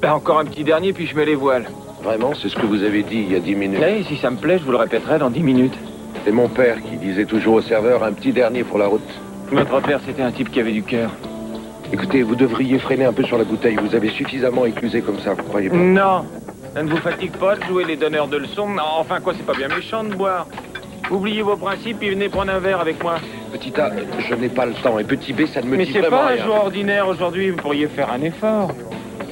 Ben, encore un petit dernier, puis je mets les voiles. Vraiment, c'est ce que vous avez dit il y a 10 minutes. Oui, si ça me plaît, je vous le répéterai dans 10 minutes. C'est mon père qui disait toujours au serveur un petit dernier pour la route. Votre père, c'était un type qui avait du cœur. Écoutez, vous devriez freiner un peu sur la bouteille. Vous avez suffisamment éclusé comme ça, vous croyez pas? Non, ça ne vous fatigue pas de jouer les donneurs de leçons? Enfin quoi, c'est pas bien méchant de boire. Oubliez vos principes et venez prendre un verre avec moi. Petit A, je n'ai pas le temps. Et petit B, ça ne me Mais dit c'est vraiment pas un rien. jour ordinaire aujourd'hui, vous pourriez faire un effort.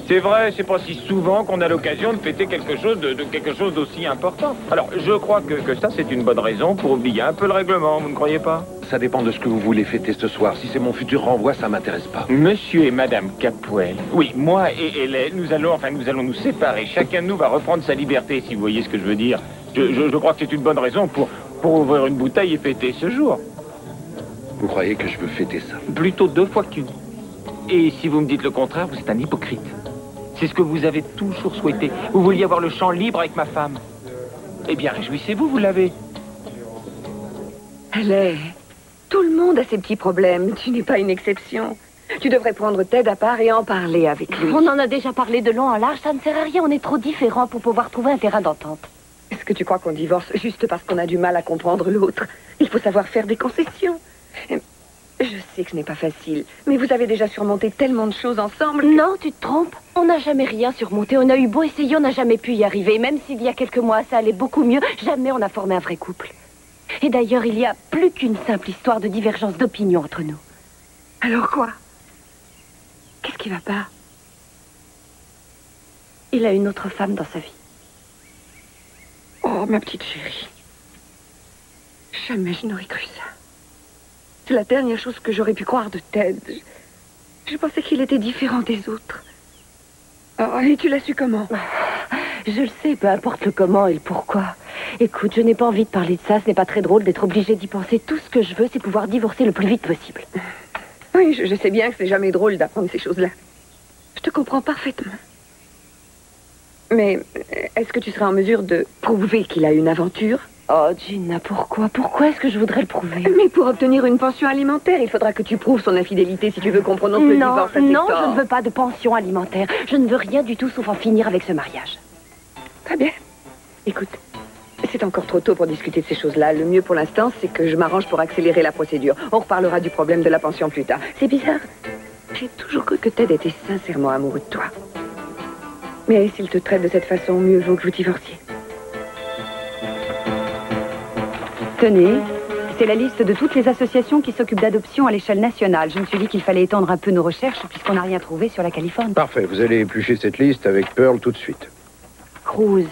C'est vrai, c'est pas si souvent qu'on a l'occasion de fêter quelque chose quelque chose d'aussi important. Alors, je crois que ça, c'est une bonne raison pour oublier un peu le règlement, vous ne croyez pas? Ça dépend de ce que vous voulez fêter ce soir. Si c'est mon futur renvoi, ça m'intéresse pas. Monsieur et Madame Capwell, oui, moi et Hélène, nous allons nous séparer. Chacun de nous va reprendre sa liberté, si vous voyez ce que je veux dire. Je crois que c'est une bonne raison pour ouvrir une bouteille et fêter ce jour. Vous croyez que je veux fêter ça? Plutôt 2 fois qu'une. Et si vous me dites le contraire, vous êtes un hypocrite. C'est ce que vous avez toujours souhaité. Vous vouliez avoir le champ libre avec ma femme. Eh bien, réjouissez-vous, vous l'avez. Allez, tout le monde a ses petits problèmes. Tu n'es pas une exception. Tu devrais prendre Ted à part et en parler avec lui. On en a déjà parlé de long en large, ça ne sert à rien. On est trop différents pour pouvoir trouver un terrain d'entente. Est-ce que tu crois qu'on divorce juste parce qu'on a du mal à comprendre l'autre? Il faut savoir faire des concessions. Je sais que ce n'est pas facile, mais vous avez déjà surmonté tellement de choses ensemble que... Non, tu te trompes. On n'a jamais rien surmonté. On a eu beau essayer, on n'a jamais pu y arriver. Même s'il y a quelques mois, ça allait beaucoup mieux, jamais on a formé un vrai couple. Et d'ailleurs, il y a plus qu'une simple histoire de divergence d'opinion entre nous. Alors quoi? Qu'est-ce qui va pas? Il a une autre femme dans sa vie. Oh, ma petite chérie. Jamais je n'aurais cru ça. C'est la dernière chose que j'aurais pu croire de Ted. Je pensais qu'il était différent des autres. Oh, et tu l'as su comment? Je le sais, peu importe le comment et le pourquoi. Écoute, je n'ai pas envie de parler de ça. Ce n'est pas très drôle d'être obligée d'y penser. Tout ce que je veux, c'est pouvoir divorcer le plus vite possible. Oui, je sais bien que c'est jamais drôle d'apprendre ces choses-là. Je te comprends parfaitement. Mais est-ce que tu seras en mesure de prouver qu'il a une aventure? Oh, Gina, pourquoi? Pourquoi est-ce que je voudrais le prouver? Mais pour obtenir une pension alimentaire, il faudra que tu prouves son infidélité si tu veux qu'on prononce le divorce à tes Non, torts. je ne veux pas de pension alimentaire. Je ne veux rien du tout sauf en finir avec ce mariage. Très bien. Écoute, c'est encore trop tôt pour discuter de ces choses-là. Le mieux pour l'instant, c'est que je m'arrange pour accélérer la procédure. On reparlera du problème de la pension plus tard. C'est bizarre. J'ai toujours cru que Ted était sincèrement amoureux de toi. Mais s'il te traite de cette façon, mieux vaut que vous divorciez. Tenez, c'est la liste de toutes les associations qui s'occupent d'adoption à l'échelle nationale. Je me suis dit qu'il fallait étendre un peu nos recherches puisqu'on n'a rien trouvé sur la Californie. Parfait, vous allez éplucher cette liste avec Pearl tout de suite. Cruz,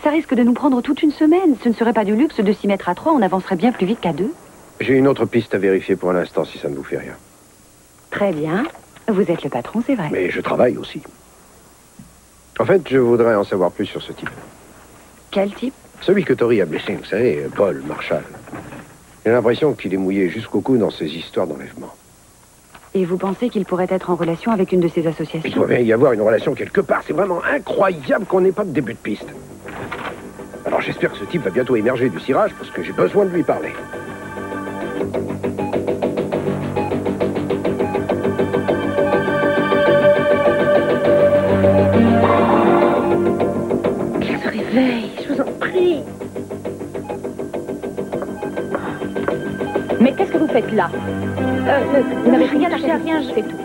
ça risque de nous prendre toute une semaine. Ce ne serait pas du luxe de s'y mettre à 3, on avancerait bien plus vite qu'à 2. J'ai une autre piste à vérifier pour l'instant, si ça ne vous fait rien. Très bien. Vous êtes le patron, c'est vrai. Mais je travaille aussi. En fait, je voudrais en savoir plus sur ce type. Quel type? Celui que Tori a blessé, vous savez, Paul Marshall. J'ai l'impression qu'il est mouillé jusqu'au cou dans ces histoires d'enlèvement. Et vous pensez qu'il pourrait être en relation avec une de ces Il associations? doit bien y avoir une relation quelque part. C'est vraiment incroyable qu'on n'ait pas de début de piste. Alors j'espère que ce type va bientôt émerger du cirage parce que j'ai besoin de lui parler. Qu'il se réveille, je vous en prie. Mais qu'est-ce que vous faites là? Vous n'avez rien à faire, rien, c'est tout.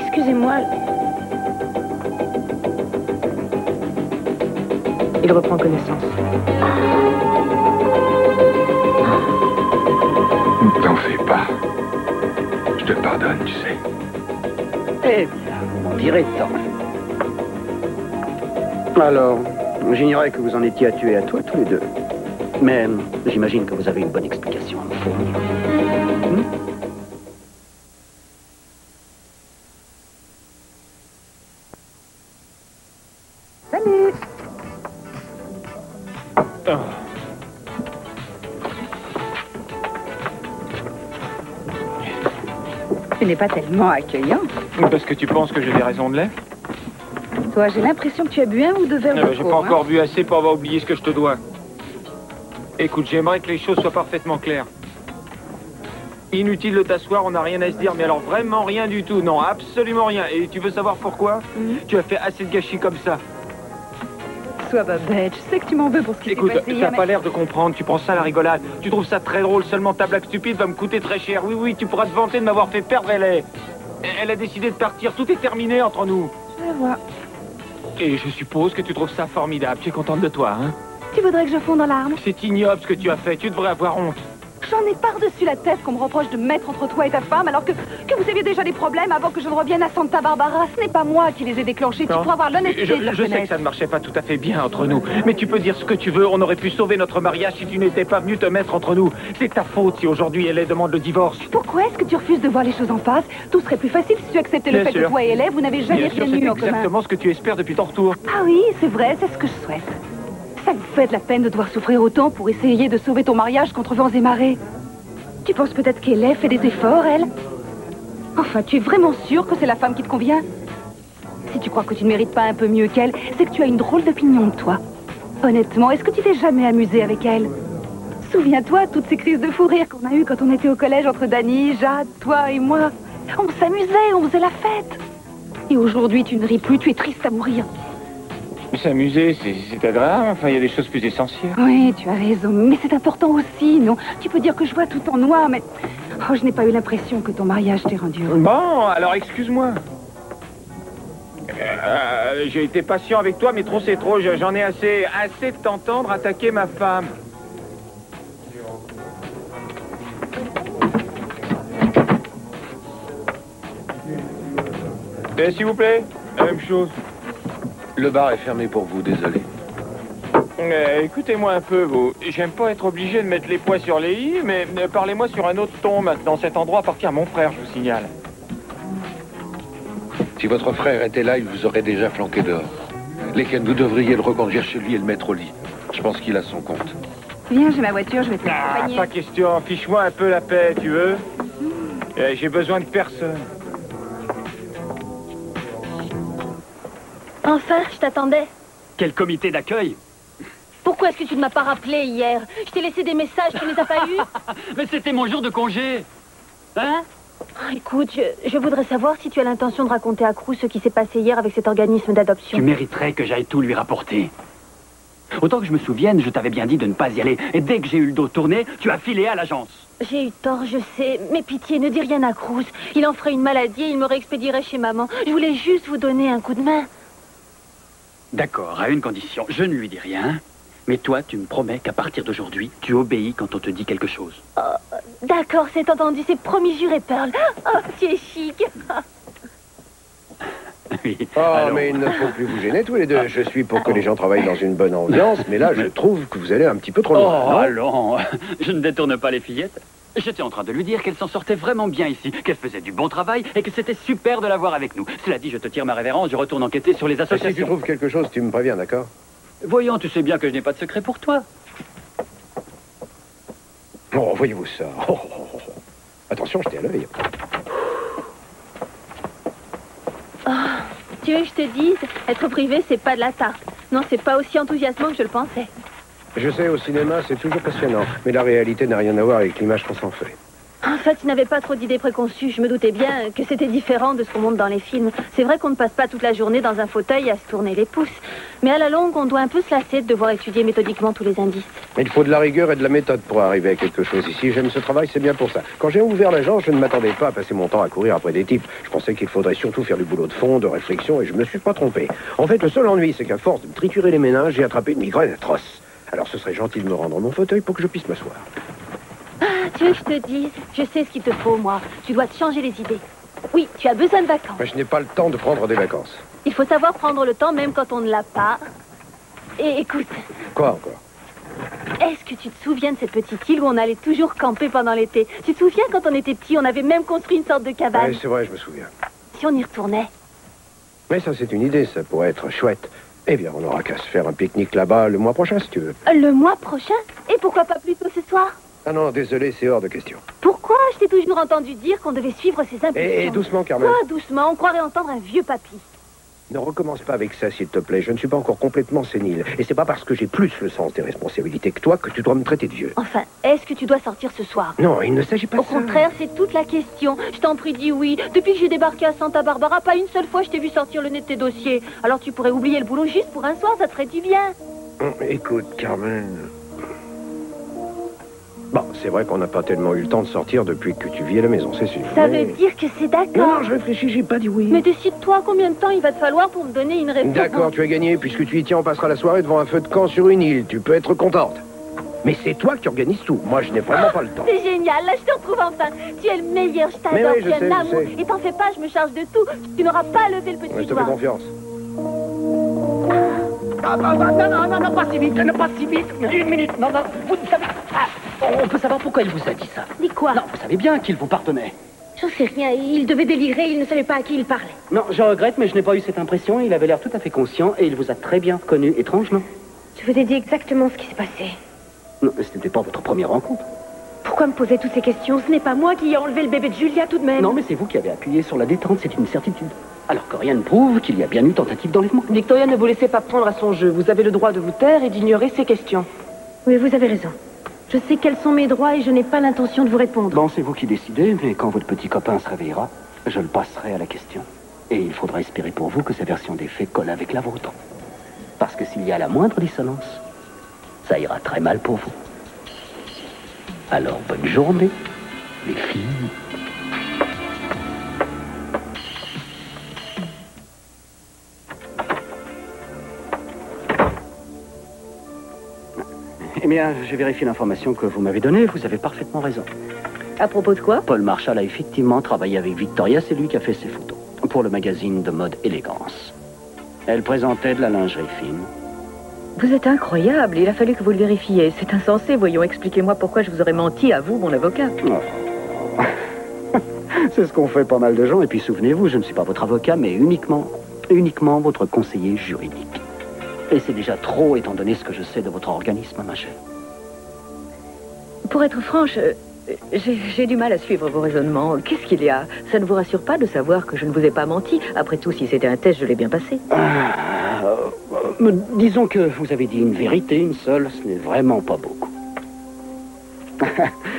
Excusez-moi. Il reprend connaissance. Ne t'en fais pas. Je te pardonne, tu sais. Eh bien, on dirait tant. Alors, j'ignorais que vous en étiez à tuer à toi tous les deux. Mais j'imagine que vous avez une bonne explication à me fournir. Salut! Tu n'es pas tellement accueillant. Parce que tu penses que j'ai des raisons de l'être? Toi, j'ai l'impression que tu as bu un ou deux verres de J'ai trop, pas hein. encore bu assez pour avoir oublié ce que je te dois. Écoute, j'aimerais que les choses soient parfaitement claires. Inutile de t'asseoir, on n'a rien à se dire, mais alors vraiment rien du tout, non, absolument rien. Et tu veux savoir pourquoi? Tu as fait assez de gâchis comme ça. Sois pas bête, je sais que tu m'en veux pour ce qui s'est Écoute, passé t'as hier, pas l'air de comprendre, tu prends ça à la rigolade. Tu trouves ça très drôle, seulement ta blague stupide va me coûter très cher. Oui, oui, tu pourras te vanter de m'avoir fait perdre Ellie. Elle a décidé de partir, tout est terminé entre nous. Je vois. Et je suppose que tu trouves ça formidable, tu es contente de toi, hein? Tu voudrais que je fonde dans l'arme? C'est ignoble ce que tu as fait, tu devrais avoir honte. J'en ai par-dessus la tête qu'on me reproche de mettre entre toi et ta femme alors que vous aviez déjà des problèmes avant que je ne revienne à Santa Barbara. Ce n'est pas moi qui les ai déclenchés. Tu pourras avoir l'honnêteté de Je sais que ça ne marchait pas tout à fait bien entre nous, mais tu peux dire ce que tu veux. On aurait pu sauver notre mariage si tu n'étais pas venu te mettre entre nous. C'est ta faute si aujourd'hui Ellie demande le divorce. Pourquoi est-ce que tu refuses de voir les choses en face? Tout serait plus facile si tu acceptais le fait que toi et Ellie, vous n'avez jamais rien eu en commun. C'est exactement ce que tu espères depuis ton retour. Ah oui, c'est vrai, c'est ce que je souhaite. Ça me fait de la peine de devoir souffrir autant pour essayer de sauver ton mariage contre vents et marées. Tu penses peut-être qu'Ellie fait des efforts, elle? Enfin, tu es vraiment sûr que c'est la femme qui te convient? Si tu crois que tu ne mérites pas un peu mieux qu'elle, c'est que tu as une drôle d'opinion de toi. Honnêtement, est-ce que tu t'es jamais amusé avec elle? Souviens-toi, toutes ces crises de fou rire qu'on a eues quand on était au collège entre Dany, Jade, toi et moi. On s'amusait, on faisait la fête. Et aujourd'hui, tu ne ris plus, tu es triste à mourir. Mais s'amuser, c'est agréable. Enfin, il y a des choses plus essentielles. Oui, tu as raison, mais c'est important aussi, non? Tu peux dire que je vois tout en noir, mais... Oh, je n'ai pas eu l'impression que ton mariage t'ait rendu heureux. Bon, alors excuse-moi. J'ai été patient avec toi, mais trop c'est trop. J'en ai assez de t'entendre attaquer ma femme. S'il vous plaît, la même chose. Le bar est fermé pour vous, désolé. Écoutez-moi un peu, vous. J'aime pas être obligé de mettre les poings sur les i, mais parlez-moi sur un autre ton maintenant. Cet endroit appartient à mon frère, je vous signale. Si votre frère était là, il vous aurait déjà flanqué dehors. Lesquels vous devriez le reconduire chez lui et le mettre au lit. Je pense qu'il a son compte. Viens, j'ai ma voiture, je vais te l'accompagner. Pas question. Fiche-moi un peu la paix, tu veux? J'ai besoin de personne. Enfin, je t'attendais. Quel comité d'accueil? Pourquoi est-ce que tu ne m'as pas rappelé hier? Je t'ai laissé des messages, tu ne les as pas eus? Mais c'était mon jour de congé. Hein? Écoute, je voudrais savoir si tu as l'intention de raconter à Cruz ce qui s'est passé hier avec cet organisme d'adoption. Tu mériterais que j'aille tout lui rapporter. Autant que je me souvienne, je t'avais bien dit de ne pas y aller. Et dès que j'ai eu le dos tourné, tu as filé à l'agence. J'ai eu tort, je sais. Mais pitié, ne dis rien à Cruz. Il en ferait une maladie et il me réexpédierait chez maman. Je voulais juste vous donner un coup de main. D'accord, à une condition. Je ne lui dis rien. Mais toi, tu me promets qu'à partir d'aujourd'hui, tu obéis quand on te dit quelque chose. Oh, d'accord, c'est entendu, c'est promis, juré, Pearl. Oh, tu es chic. Oui. Oh, allons. mais il ne faut plus vous gêner tous les deux. Je suis pour que les gens travaillent dans une bonne ambiance, mais là, je trouve que vous allez un petit peu trop loin. Oh, non allons. Je ne détourne pas les fillettes. J'étais en train de lui dire qu'elle s'en sortait vraiment bien ici, qu'elle faisait du bon travail et que c'était super de l'avoir avec nous. Cela dit, je te tire ma révérence, je retourne enquêter sur les Si tu associations. trouves quelque chose, tu me préviens, d'accord? Voyons, tu sais bien que je n'ai pas de secret pour toi. Oh, voyez-vous ça. Oh, oh, oh, oh. Attention, je t'ai à l'œil. Oh, tu veux que je te dise, être privé, c'est pas de la tarte. Non, c'est pas aussi enthousiasmant que je le pensais. Je sais, au cinéma, c'est toujours passionnant, mais la réalité n'a rien à voir avec l'image qu'on s'en fait. En fait, tu n'avais pas trop d'idées préconçues. Je me doutais bien que c'était différent de ce qu'on montre dans les films. C'est vrai qu'on ne passe pas toute la journée dans un fauteuil à se tourner les pouces. Mais à la longue, on doit un peu se lasser de devoir étudier méthodiquement tous les indices. Il faut de la rigueur et de la méthode pour arriver à quelque chose. Ici, j'aime ce travail, c'est bien pour ça. Quand j'ai ouvert l'agence, je ne m'attendais pas à passer mon temps à courir après des types. Je pensais qu'il faudrait surtout faire du boulot de fond, de réflexion, et je me suis pas trompé. En fait, le seul ennui, c'est qu'à force de me triturer les méninges, j'ai attrapé une migraine atroce. Alors ce serait gentil de me rendre mon fauteuil pour que je puisse m'asseoir. Ah, tu veux que je te dise? Je sais ce qu'il te faut, moi. Tu dois te changer les idées. Oui, tu as besoin de vacances. Mais je n'ai pas le temps de prendre des vacances. Il faut savoir prendre le temps même quand on ne l'a pas. Et écoute, Quoi encore? est-ce que tu te souviens de cette petite île où on allait toujours camper pendant l'été? Tu te souviens quand on était petits, on avait même construit une sorte de cabane? Oui, c'est vrai, je me souviens. Si on y retournait? Mais ça, c'est une idée, ça pourrait être chouette. Eh bien, on n'aura qu'à se faire un pique-nique là-bas le mois prochain, si tu veux. Le mois prochain? Et pourquoi pas plus tôt ce soir? Ah non, désolé, c'est hors de question. Pourquoi? Je t'ai toujours entendu dire qu'on devait suivre ses impulsions. Et doucement, Carmen. Quoi, doucement? On croirait entendre un vieux papy. Ne recommence pas avec ça, s'il te plaît. Je ne suis pas encore complètement sénile. Et c'est pas parce que j'ai plus le sens des responsabilités que toi que tu dois me traiter de vieux. Enfin, est-ce que tu dois sortir ce soir? Non, il ne s'agit pas de Au ça. contraire, c'est toute la question. Je t'en prie, dis oui. Depuis que j'ai débarqué à Santa Barbara, pas une seule fois je t'ai vu sortir le nez de tes dossiers. Alors tu pourrais oublier le boulot juste pour un soir, ça te ferait du bien. Écoute, Carmen... Bon, c'est vrai qu'on n'a pas tellement eu le temps de sortir depuis que tu vis à la maison, c'est sûr. Ça mais- veut dire que c'est d'accord. Non, je réfléchis, j'ai pas dit oui. Mais décide-toi combien de temps il va te falloir pour me donner une réponse. D'accord, tu as gagné. Puisque tu y tiens, on passera la soirée devant un feu de camp sur une île. Tu peux être contente. Mais c'est toi qui organises tout. Moi, je n'ai vraiment pas le temps. C'est génial, là je te retrouve enfin. Tu es le meilleur, je Mais t'adore, oui, tu je es sais, un je amour. sais. Et t'en fais pas, je me charge de tout. Tu n'auras pas à lever le petit Je te fais doigt. confiance. Non, pas si vite, pas si vite. Une minute, non, vous savez... on peut savoir pourquoi il vous a dit ça. Dis quoi? Non, vous savez bien qu'il vous pardonnait. J'en sais rien, il devait délirer, il ne savait pas à qui il parlait. Non, je regrette, mais je n'ai pas eu cette impression. Il avait l'air tout à fait conscient et il vous a très bien reconnu. Étrange, non? Je vous ai dit exactement ce qui s'est passé. Non, ce n'était pas votre première rencontre. Pourquoi me poser toutes ces questions? Ce n'est pas moi qui ai enlevé le bébé de Julia tout de même. Non, mais c'est vous qui avez appuyé sur la détente, c'est une certitude. Alors que rien ne prouve qu'il y a bien eu tentative d'enlèvement. Victoria, ne vous laissez pas prendre à son jeu. Vous avez le droit de vous taire et d'ignorer ses questions. Oui, vous avez raison. Je sais quels sont mes droits et je n'ai pas l'intention de vous répondre. Bon, c'est vous qui décidez, mais quand votre petit copain se réveillera, je le passerai à la question. Et il faudra espérer pour vous que sa version des faits colle avec la vôtre. Parce que s'il y a la moindre dissonance, ça ira très mal pour vous. Alors, bonne journée, les filles. Eh bien, j'ai vérifié l'information que vous m'avez donnée. Vous avez parfaitement raison. À propos de quoi? Paul Marshall a effectivement travaillé avec Victoria. C'est lui qui a fait ses photos. Pour le magazine de mode Élégance. Elle présentait de la lingerie fine. Vous êtes incroyable. Il a fallu que vous le vérifiez. C'est insensé. Voyons, expliquez-moi pourquoi je vous aurais menti à vous, mon avocat. Oh. C'est ce qu'ont fait pas mal de gens. Et puis souvenez-vous, je ne suis pas votre avocat, mais uniquement votre conseiller juridique. Et c'est déjà trop, étant donné ce que je sais de votre organisme, ma chère. Pour être franche, j'ai du mal à suivre vos raisonnements. Qu'est-ce qu'il y a? Ça ne vous rassure pas de savoir que je ne vous ai pas menti? Après tout, si c'était un test, je l'ai bien passé. Disons que vous avez dit une vérité, une seule. Ce n'est vraiment pas beaucoup.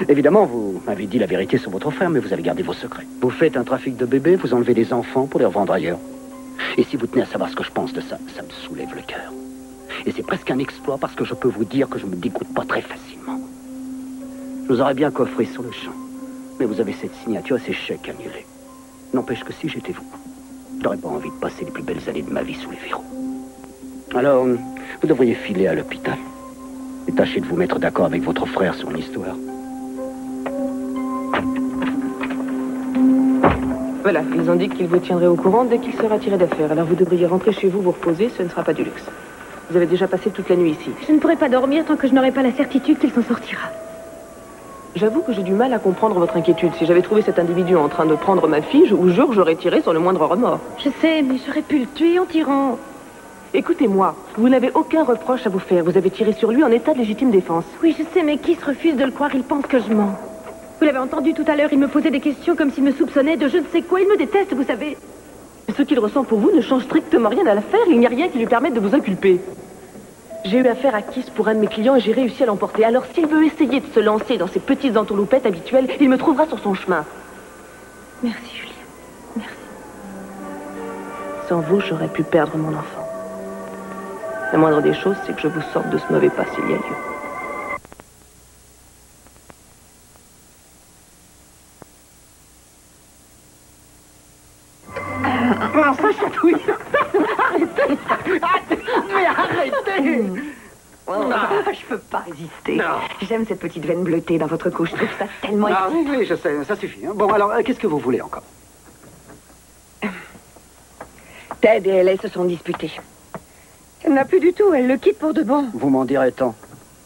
Évidemment, vous m'avez dit la vérité sur votre frère, mais vous avez gardé vos secrets. Vous faites un trafic de bébés, vous enlevez des enfants pour les revendre ailleurs. Et si vous tenez à savoir ce que je pense de ça, ça me soulève le cœur. Et c'est presque un exploit parce que je peux vous dire que je me dégoûte pas très facilement. Je vous aurais bien coffré sur le champ. Mais vous avez cette signature et ces chèques annulés. N'empêche que si j'étais vous, j'aurais pas envie de passer les plus belles années de ma vie sous les verrous. Alors, vous devriez filer à l'hôpital. Et tâchez de vous mettre d'accord avec votre frère sur l'histoire. Voilà, ils indiquent qu'ils vous tiendraient au courant dès qu'il sera tiré d'affaire. Alors vous devriez rentrer chez vous, vous reposer, ce ne sera pas du luxe. Vous avez déjà passé toute la nuit ici. Je ne pourrai pas dormir tant que je n'aurai pas la certitude qu'il s'en sortira. J'avoue que j'ai du mal à comprendre votre inquiétude. Si j'avais trouvé cet individu en train de prendre ma fille, je vous jure, j'aurais tiré sans le moindre remords. Je sais, mais j'aurais pu le tuer en tirant. Écoutez-moi, vous n'avez aucun reproche à vous faire. Vous avez tiré sur lui en état de légitime défense. Oui, je sais, mais qui se refuse de le croire? Il pense que je mens. Vous l'avez entendu tout à l'heure, il me posait des questions comme s'il me soupçonnait de je ne sais quoi. Il me déteste, vous savez. Ce qu'il ressent pour vous ne change strictement rien à l'affaire. Il n'y a rien qui lui permette de vous inculper. J'ai eu affaire à Kiss pour un de mes clients et j'ai réussi à l'emporter. Alors s'il veut essayer de se lancer dans ses petites entourloupettes habituelles, il me trouvera sur son chemin. Merci, Julia. Merci. Sans vous, j'aurais pu perdre mon enfant. La moindre des choses, c'est que je vous sorte de ce mauvais pas s'il y a lieu. Non, ça chatouille. Arrêtez. Mais arrêtez. Je peux pas résister. J'aime cette petite veine bleutée dans votre couche. Je trouve ça tellement... Oui, je sais, ça suffit. Hein. Bon, alors, qu'est-ce que vous voulez encore? Ted et Ellie se sont disputés. Elle n'a plus du tout, elle le quitte pour de bon. Vous m'en direz tant.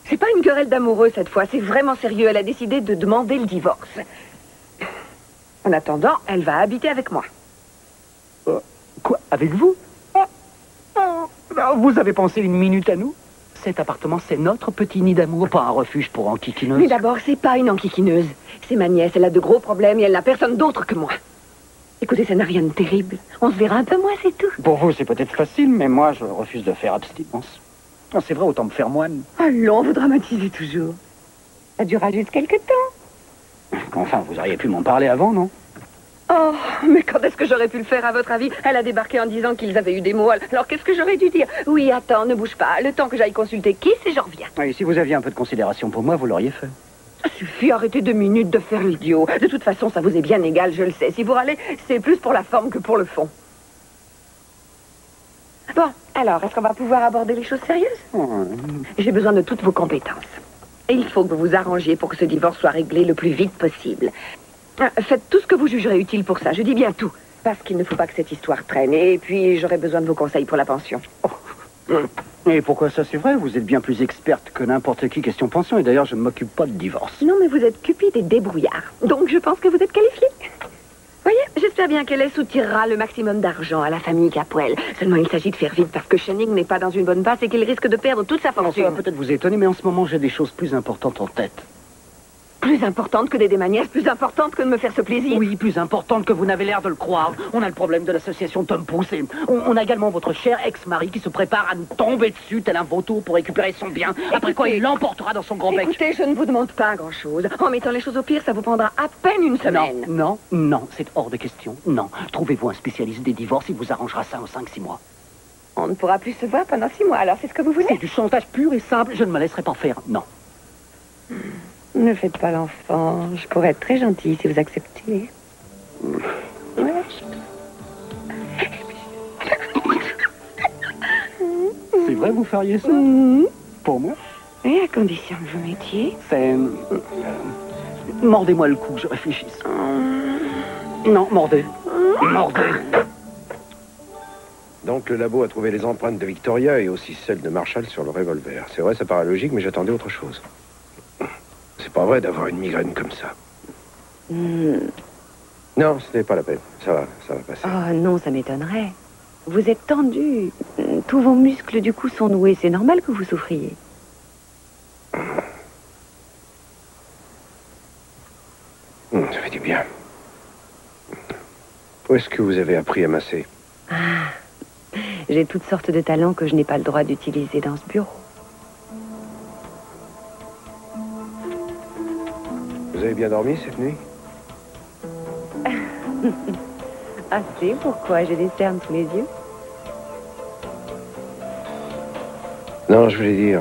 C'est pas une querelle d'amoureux cette fois, c'est vraiment sérieux. Elle a décidé de demander le divorce. En attendant, elle va habiter avec moi. Quoi? Avec vous? Vous avez pensé une minute à nous? Cet appartement, c'est notre petit nid d'amour, pas un refuge pour enquiquineuses. Mais d'abord, c'est pas une enquiquineuse. C'est ma nièce, elle a de gros problèmes et elle n'a personne d'autre que moi. Écoutez, ça n'a rien de terrible. On se verra un peu moins, c'est tout. Pour vous, c'est peut-être facile, mais moi, je refuse de faire abstinence. Non, c'est vrai, autant me faire moine. Allons, vous dramatisez toujours. Ça durera juste quelque temps. Enfin, vous auriez pu m'en parler avant, non? Oh, mais quand est-ce que j'aurais pu le faire, à votre avis? Elle a débarqué en disant qu'ils avaient eu des mots. Alors qu'est-ce que j'aurais dû dire? Oui, attends, ne bouge pas. Le temps que j'aille consulter Kiss et j'en reviens. Oui, si vous aviez un peu de considération pour moi, vous l'auriez fait. Ça suffit, arrêtez 2 minutes de faire l'idiot. De toute façon, ça vous est bien égal, je le sais. Si vous râlez, c'est plus pour la forme que pour le fond. Bon, alors, est-ce qu'on va pouvoir aborder les choses sérieuses? J'ai besoin de toutes vos compétences. Et il faut que vous vous arrangiez pour que ce divorce soit réglé le plus vite possible. Faites tout ce que vous jugerez utile pour ça, je dis bien tout. Parce qu'il ne faut pas que cette histoire traîne. Et puis, j'aurai besoin de vos conseils pour la pension. Et pourquoi ça, c'est vrai? Vous êtes bien plus experte que n'importe qui question pension. Et d'ailleurs, je ne m'occupe pas de divorce. Non, mais vous êtes cupide et débrouillard. Donc, je pense que vous êtes qualifié. Voyez, j'espère bien qu'elle soutirera le maximum d'argent à la famille Capoel. Seulement, il s'agit de faire vite parce que Channing n'est pas dans une bonne passe et qu'il risque de perdre toute sa fortune. Ça va peut-être vous étonner, mais en ce moment, j'ai des choses plus importantes en tête. Plus importante que d'aider ma nièce, plus importante que de me faire ce plaisir. Oui, plus importante que vous n'avez l'air de le croire. On a le problème de l'association Tom Pouce et on a également votre cher ex-mari qui se prépare à nous tomber dessus tel un vautour pour récupérer son bien. Après quoi, il l'emportera dans son grand bec. Écoutez, je ne vous demande pas grand-chose. En mettant les choses au pire, ça vous prendra à peine une semaine. Non, c'est hors de question. Non, trouvez-vous un spécialiste des divorces, il vous arrangera ça en 5-6 mois. On ne pourra plus se voir pendant 6 mois, alors c'est ce que vous voulez? C'est du chantage pur et simple, je ne me laisserai pas faire, non. Ne faites pas l'enfant. Je pourrais être très gentille si vous acceptez. Ouais. C'est vrai, vous feriez ça? Pour moi? Et à condition que vous m'aidiez. C'est... Mordez-moi le cou, je réfléchisse. Non, mordez. Mordez. Donc le labo a trouvé les empreintes de Victoria et aussi celles de Marshall sur le revolver. C'est vrai, ça paraît logique, mais j'attendais autre chose. C'est pas vrai d'avoir une migraine comme ça. Non, ce n'est pas la peine. Ça va passer. Oh non, ça m'étonnerait. Vous êtes tendu. Tous vos muscles du cou sont noués. C'est normal que vous souffriez. Ça fait du bien. Où est-ce que vous avez appris à masser? J'ai toutes sortes de talents que je n'ai pas le droit d'utiliser dans ce bureau. Vous avez bien dormi cette nuit? Assez, pourquoi? J'ai des cernes sous les yeux. Non, je voulais dire...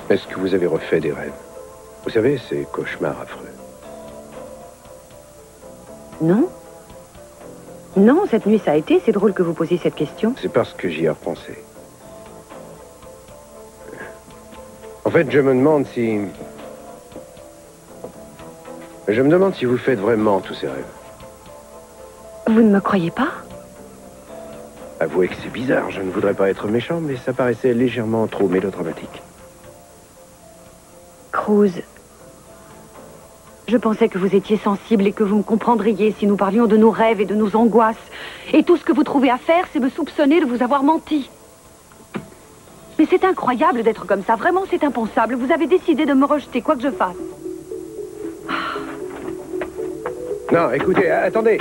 Est-ce que vous avez refait des rêves? Vous savez, ces cauchemars affreux. Non. Non, cette nuit ça a été. C'est drôle que vous posiez cette question. C'est parce que j'y ai repensé. En fait, je me demande si... Je me demande si vous faites vraiment tous ces rêves. Vous ne me croyez pas? Avouez que c'est bizarre, je ne voudrais pas être méchant, mais ça paraissait légèrement trop mélodramatique. Cruz, je pensais que vous étiez sensible et que vous me comprendriez si nous parlions de nos rêves et de nos angoisses. Et tout ce que vous trouvez à faire, c'est me soupçonner de vous avoir menti. Mais c'est incroyable d'être comme ça, vraiment c'est impensable. Vous avez décidé de me rejeter, quoi que je fasse. Non, écoutez, attendez.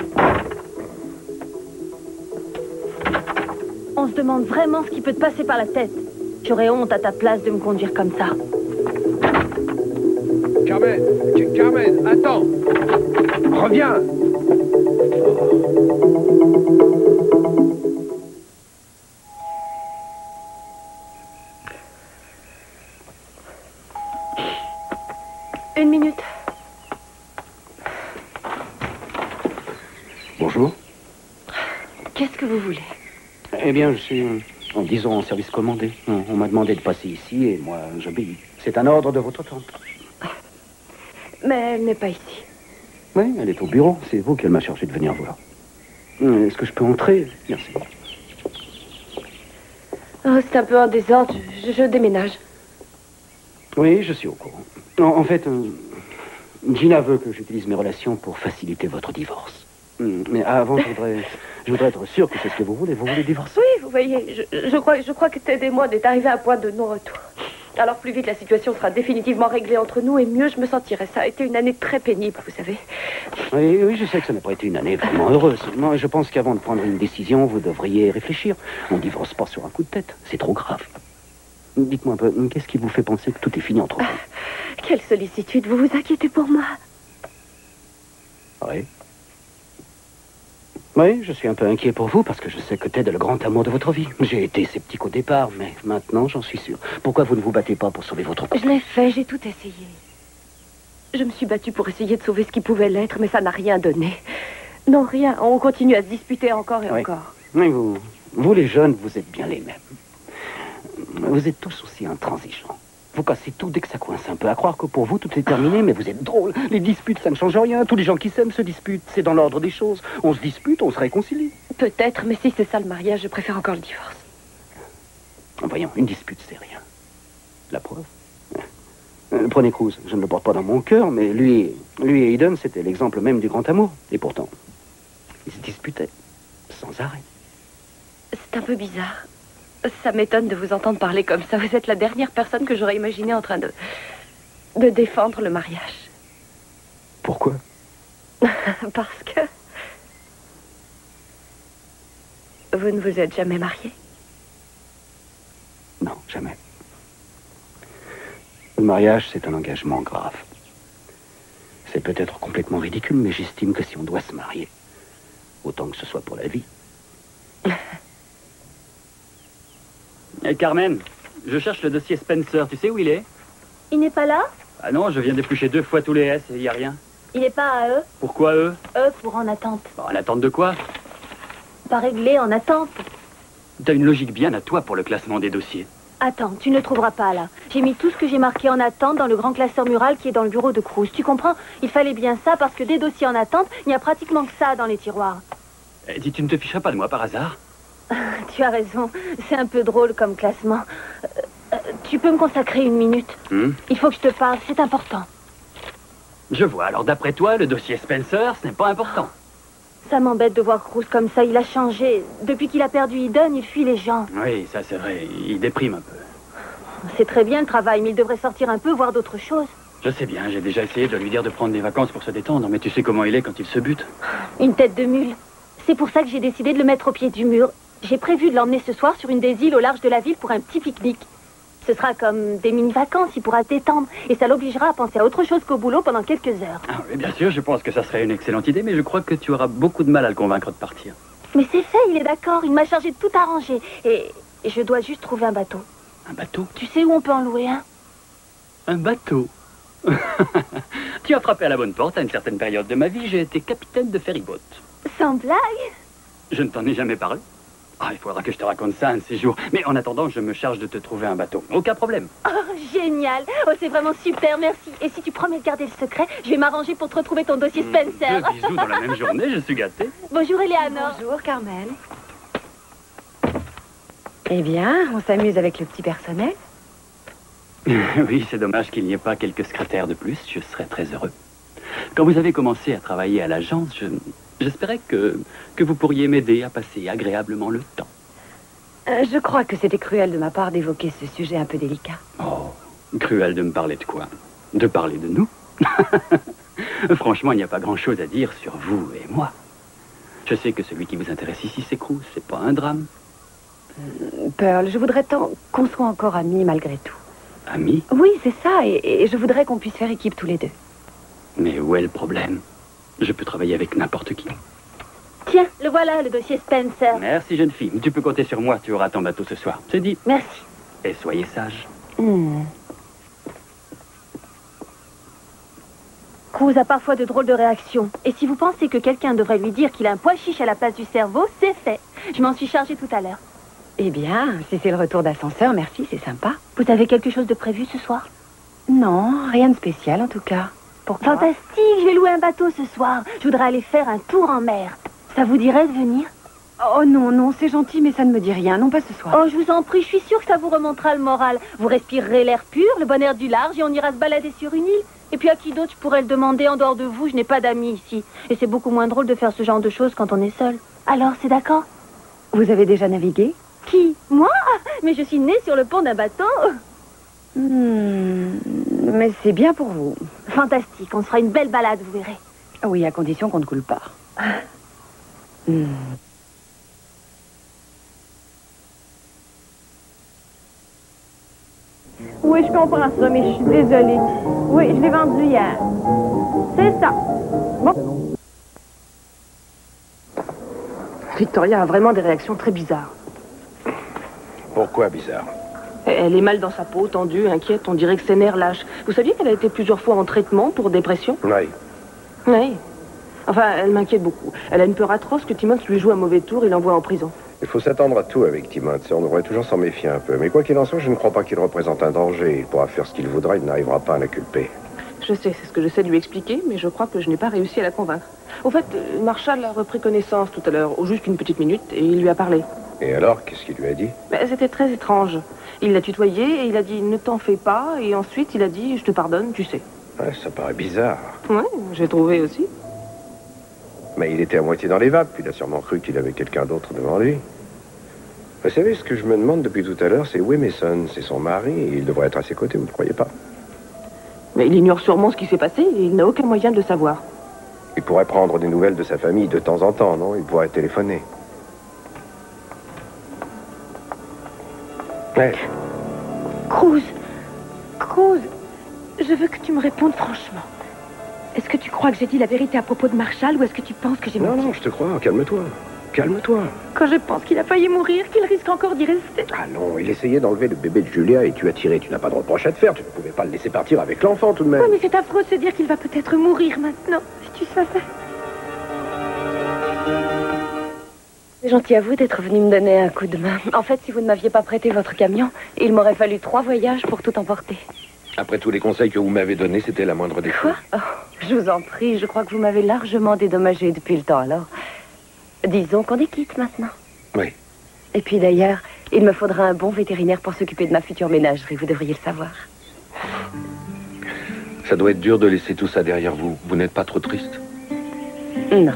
On se demande vraiment ce qui peut te passer par la tête. J'aurais honte à ta place de me conduire comme ça. Carmen, attends. Reviens. Une minute. Bonjour. Qu'est-ce que vous voulez? Eh bien, je suis, disons, en service commandé. On m'a demandé de passer ici et moi, j'obéis. C'est un ordre de votre tante. Mais elle n'est pas ici. Oui, elle est au bureau. C'est vous qu'elle m'a chargé de venir voir. Est-ce que je peux entrer? Merci. Oh, c'est un peu en désordre. Je déménage. Oui, je suis au courant. En fait, Gina veut que j'utilise mes relations pour faciliter votre divorce. Mais avant, je voudrais être sûr que c'est ce que vous voulez. Vous voulez divorcer? Oui, vous voyez, je crois que Ted et moi, on est arrivés à un point de non-retour. Alors plus vite la situation sera définitivement réglée entre nous et mieux je me sentirai. Ça a été une année très pénible, vous savez. Oui, oui, je sais que ça n'a pas été une année vraiment heureuse. Moi, je pense qu'avant de prendre une décision, vous devriez réfléchir. On ne divorce pas sur un coup de tête. C'est trop grave. Dites-moi un peu, qu'est-ce qui vous fait penser que tout est fini entre vous? Quelle sollicitude, vous vous inquiétez pour moi. Oui. Oui, je suis un peu inquiet pour vous parce que je sais que Ted est le grand amour de votre vie. J'ai été sceptique au départ, mais maintenant j'en suis sûr. Pourquoi vous ne vous battez pas pour sauver votre couple? Je l'ai fait, j'ai tout essayé. Je me suis battue pour essayer de sauver ce qui pouvait l'être, mais ça n'a rien donné. Non, rien. On continue à se disputer encore et encore. Mais vous les jeunes, vous êtes bien les mêmes. Vous êtes tous aussi intransigeants. Vous cassez tout dès que ça coince un peu. À croire que pour vous, tout est terminé, mais vous êtes drôles. Les disputes, ça ne change rien. Tous les gens qui s'aiment se disputent. C'est dans l'ordre des choses. On se dispute, on se réconcilie. Peut-être, mais si c'est ça le mariage, je préfère encore le divorce. Voyons, une dispute, c'est rien. La preuve. Prenez Cruz. Je ne le porte pas dans mon cœur, mais lui et Eden, c'était l'exemple même du grand amour. Et pourtant, ils se disputaient. Sans arrêt. C'est un peu bizarre. Ça m'étonne de vous entendre parler comme ça. Vous êtes la dernière personne que j'aurais imaginé en train de défendre le mariage. Pourquoi? Parce que... Vous ne vous êtes jamais marié? Non, jamais. Le mariage, c'est un engagement grave. C'est peut-être complètement ridicule, mais j'estime que si on doit se marier, autant que ce soit pour la vie. Carmen, je cherche le dossier Spencer. Tu sais où il est? Il n'est pas là? Ah non, je viens d'éplucher 2 fois tous les S et il n'y a rien. Il n'est pas à eux? Pourquoi eux? Eux pour en attente. Bon, en attente de quoi? Pas réglé, en attente. T'as une logique bien à toi pour le classement des dossiers. Attends, tu ne le trouveras pas là. J'ai mis tout ce que j'ai marqué en attente dans le grand classeur mural qui est dans le bureau de Cruz. Tu comprends? Il fallait bien ça parce que des dossiers en attente, il n'y a pratiquement que ça dans les tiroirs. Dis, tu ne te ficherais pas de moi par hasard? Tu as raison, c'est un peu drôle comme classement. Tu peux me consacrer 1 minute? Il faut que je te parle, c'est important. Je vois, alors d'après toi, le dossier Spencer, ce n'est pas important. Ça m'embête de voir Cruz comme ça, il a changé. Depuis qu'il a perdu Eden, il fuit les gens. Oui, ça c'est vrai, il déprime un peu. C'est très bien le travail, mais il devrait sortir un peu, voir d'autres choses. Je sais bien, j'ai déjà essayé de lui dire de prendre des vacances pour se détendre, mais tu sais comment il est quand il se bute. Une tête de mule. C'est pour ça que j'ai décidé de le mettre au pied du mur. J'ai prévu de l'emmener ce soir sur une des îles au large de la ville pour un petit pique-nique. Ce sera comme des mini-vacances, il pourra se détendre. Et ça l'obligera à penser à autre chose qu'au boulot pendant quelques heures. Ah oui, bien sûr, je pense que ça serait une excellente idée, mais je crois que tu auras beaucoup de mal à le convaincre de partir. Mais c'est fait, il est d'accord. Il m'a chargé de tout arranger. Et je dois juste trouver un bateau. Un bateau? Tu sais où on peut en louer un? Un bateau? Tu as frappé à la bonne porte. À une certaine période de ma vie, j'ai été capitaine de ferryboat. Sans blague? Je ne t'en ai jamais parlé. Ah, il faudra que je te raconte ça un de ces jours. Mais en attendant, je me charge de te trouver un bateau. Aucun problème. Oh, génial. Oh, c'est vraiment super, merci. Et si tu promets de garder le secret, je vais m'arranger pour te retrouver ton dossier Spencer. 2 bisous dans la même journée, je suis gâté. Bonjour, Eleanor. Bonjour, Carmel. Eh bien, on s'amuse avec le petit personnel. Oui, c'est dommage qu'il n'y ait pas quelques secrétaires de plus. Je serais très heureux. Quand vous avez commencé à travailler à l'agence, j'espérais que vous pourriez m'aider à passer agréablement le temps. Je crois que c'était cruel de ma part d'évoquer ce sujet un peu délicat. Oh, cruel de me parler de quoi? De parler de nous? Franchement, il n'y a pas grand-chose à dire sur vous et moi. Je sais que celui qui vous intéresse ici, c'est Cruz. C'est pas un drame. Pearl, je voudrais tant qu'on soit encore amis malgré tout. Amis? Oui, c'est ça, et je voudrais qu'on puisse faire équipe tous les deux. Mais où est le problème? Je peux travailler avec n'importe qui. Tiens, le voilà, le dossier Spencer. Merci, jeune fille. Tu peux compter sur moi. Tu auras ton bateau ce soir. C'est dit. Merci. Et soyez sage. Cruz a parfois de drôles de réactions. Et si vous pensez que quelqu'un devrait lui dire qu'il a un poil chiche à la place du cerveau, c'est fait. Je m'en suis chargée tout à l'heure. Eh bien, si c'est le retour d'ascenseur, merci, c'est sympa. Vous avez quelque chose de prévu ce soir? Non, rien de spécial en tout cas. Pourquoi? Fantastique, je vais louer un bateau ce soir. Je voudrais aller faire un tour en mer. Ça vous dirait de venir? Oh non, c'est gentil, mais ça ne me dit rien. Non, pas ce soir. Oh, je vous en prie, je suis sûre que ça vous remontera le moral. Vous respirerez l'air pur, le bon air du large, et on ira se balader sur une île. Et puis à qui d'autre je pourrais le demander en dehors de vous? Je n'ai pas d'amis ici. Et c'est beaucoup moins drôle de faire ce genre de choses quand on est seul. Alors, c'est d'accord? Vous avez déjà navigué? Qui? Moi? Mais je suis née sur le pont d'un bateau. Mais c'est bien pour vous. Fantastique, on se fera une belle balade, vous verrez. Oui, à condition qu'on ne coule pas. Oui, je comprends ça, mais je suis désolée. Oui, je l'ai vendu hier. C'est ça. Bon. Victoria a vraiment des réactions très bizarres. Pourquoi bizarre? Elle est mal dans sa peau, tendue, inquiète, on dirait que ses nerfs lâchent. Vous saviez qu'elle a été plusieurs fois en traitement pour dépression? Oui. Oui. Enfin, elle m'inquiète beaucoup. Elle a une peur atroce que Timmons lui joue un mauvais tour et l'envoie en prison. Il faut s'attendre à tout avec Timmons. On devrait toujours s'en méfier un peu. Mais quoi qu'il en soit, je ne crois pas qu'il représente un danger. Il pourra faire ce qu'il voudra, il n'arrivera pas à la culper. Je sais, c'est ce que j'essaie de lui expliquer, mais je crois que je n'ai pas réussi à la convaincre. Au fait, Marshall a repris connaissance tout à l'heure, au juste une petite minute, et il lui a parlé. Et alors, qu'est-ce qu'il lui a dit? C'était très étrange. Il l'a tutoyé et il a dit « ne t'en fais pas » et ensuite il a dit « je te pardonne, tu sais ». Ouais, ça paraît bizarre. Ouais, j'ai trouvé aussi. Mais il était à moitié dans les vapes. Il a sûrement cru qu'il avait quelqu'un d'autre devant lui. Vous savez, ce que je me demande depuis tout à l'heure, c'est où est Mason? C'est son mari et il devrait être à ses côtés, vous ne croyez pas? Mais il ignore sûrement ce qui s'est passé et il n'a aucun moyen de le savoir. Il pourrait prendre des nouvelles de sa famille de temps en temps, non? Il pourrait téléphoner. Ouais. Cruz, je veux que tu me répondes franchement. Est-ce que tu crois que j'ai dit la vérité à propos de Marshall ou est-ce que tu penses que j'ai menti? Non, je te crois. Calme-toi. Calme-toi. Quand je pense qu'il a failli mourir, qu'il risque encore d'y rester. Ah non, il essayait d'enlever le bébé de Julia et tu as tiré. Tu n'as pas de reproche à te faire. Tu ne pouvais pas le laisser partir avec l'enfant tout de même. Oui, mais c'est affreux de se dire qu'il va peut-être mourir maintenant. Si tu savais. C'est gentil à vous d'être venu me donner un coup de main. En fait, si vous ne m'aviez pas prêté votre camion, il m'aurait fallu 3 voyages pour tout emporter. Après tous les conseils que vous m'avez donnés, c'était la moindre des choses. Quoi? Je vous en prie, je crois que vous m'avez largement dédommagé depuis le temps, alors. Disons qu'on est quitte maintenant. Oui. Et puis d'ailleurs, il me faudra un bon vétérinaire pour s'occuper de ma future ménagerie, vous devriez le savoir. Ça doit être dur de laisser tout ça derrière vous. Vous n'êtes pas trop triste? Non.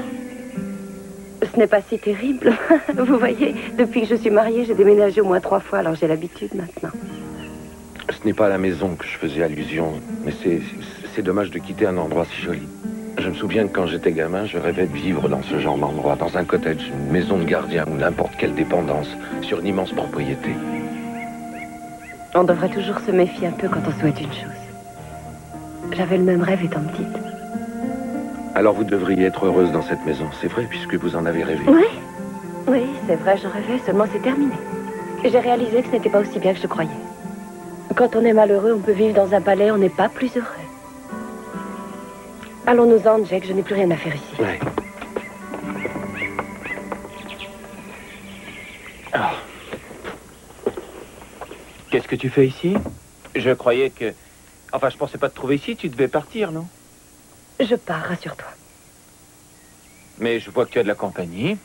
Ce n'est pas si terrible. Vous voyez, depuis que je suis mariée, j'ai déménagé au moins 3 fois, alors j'ai l'habitude maintenant. Ce n'est pas à la maison que je faisais allusion, mais c'est dommage de quitter un endroit si joli. Je me souviens que quand j'étais gamin, je rêvais de vivre dans ce genre d'endroit, dans un cottage, une maison de gardien ou n'importe quelle dépendance, sur une immense propriété. On devrait toujours se méfier un peu quand on souhaite une chose. J'avais le même rêve étant petite. Alors vous devriez être heureuse dans cette maison, c'est vrai, puisque vous en avez rêvé. Oui, c'est vrai, j'en rêvais, seulement c'est terminé. J'ai réalisé que ce n'était pas aussi bien que je croyais. Quand on est malheureux, on peut vivre dans un palais, on n'est pas plus heureux. Allons-nous-en, Jack, je n'ai plus rien à faire ici. Ouais. Qu'est-ce que tu fais ici? Je croyais que... Enfin, je pensais pas te trouver ici, tu devais partir, non? Je pars, rassure-toi. Mais je vois que tu as de la compagnie.